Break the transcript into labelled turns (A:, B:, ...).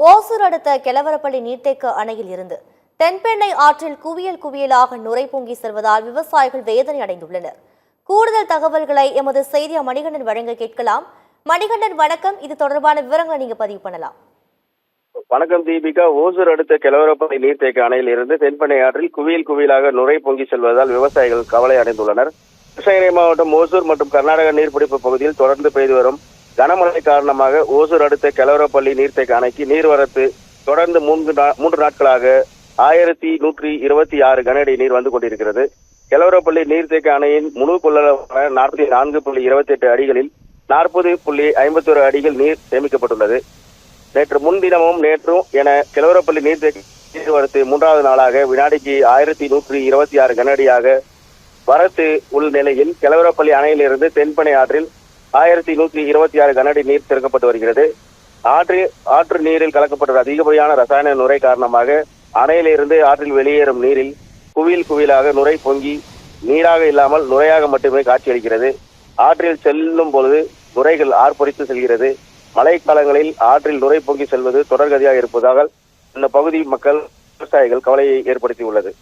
A: ஓசூர் அடுத்த கெலவரப்பள்ளி நீர்த்தேக்க அணையில் இருந்து தென்பெண்ணை ஆற்றில் குவியல் குவியலாக நுரை பொங்கி செல்வதால் விவசாயிகள் வேதனை அடைந்துள்ளனர். கூடுதல் தகவல்களை எமது செய்தியாளர் மணிகண்டன் வழங்க கேட்கலாம். மணிகண்டன் வணக்கம். இது தொடர்பான விவரங்களை நீங்க பதிவு பண்ணலாம்.
B: வணக்கம் தீபிகா. ஓசூர் அடுத்த கெலவரப்பள்ளி நீர்த்தேக்க அணையில் இருந்து தென்பெண்ணை ஆற்றில் குவியல் குவியலாக நுரை பொங்கி செல்வதால் விவசாயிகள் கவலை அடைந்துள்ளனர். கிருஷ்ணகிரி மாவட்டம் ஓசூர் மற்றும் கர்நாடக நீர்பிடிப்பு பகுதியில் தொடர்ந்து பெய்து வரும் கனமழை காரணமாக ஓசூர் அடுத்த கெலவரப்பள்ளி நீர்த்தேக்க அணைக்கு நீர்வரத்து தொடர்ந்து மூன்று நாட்களாக 1126 கனஅடி நீர் வந்து கொண்டிருக்கிறது. கெலவரப்பள்ளி நீர்த்தேக்க அணையின் முழு கொள்ளளவான 44.28 அடிகளில் 40.51 அடிகள் நீர் சேமிக்கப்பட்டுள்ளது. நேற்று முன்தினமும் நேற்றும் என கெலவரப்பள்ளி நீர்த்தேக்க நீர்வரத்து மூன்றாவது நாளாக வினாடிக்கு 1126 கனஅடியாக வரத்து உள்ள நிலையில் கெலவரப்பள்ளி அணையிலிருந்து தென்பெண்ணை ஆற்றில் 1126 கனஅடி நீர் திறக்கப்பட்டு வருகிறது. ஆற்று நீரில் கலக்கப்பட்ட அதிகப்படியான ரசாயன நுரை காரணமாக அணையிலிருந்து ஆற்றில் வெளியேறும் நீரில் குவியல் குவியலாக நுரை பொங்கி நீராக இல்லாமல் நுரையாக மட்டுமே காட்சியளிக்கிறது. ஆற்றில் செல்லும் பொழுது நுரைகள் ஆர்ப்பரித்து செல்கிறது. மழைக்காலங்களில் ஆற்றில் நுரை பொங்கி செல்வது தொடர்கதியாக இருப்பதால் இந்த பகுதி மக்கள் விவசாயிகள் கவலையை ஏற்படுத்தியுள்ளது.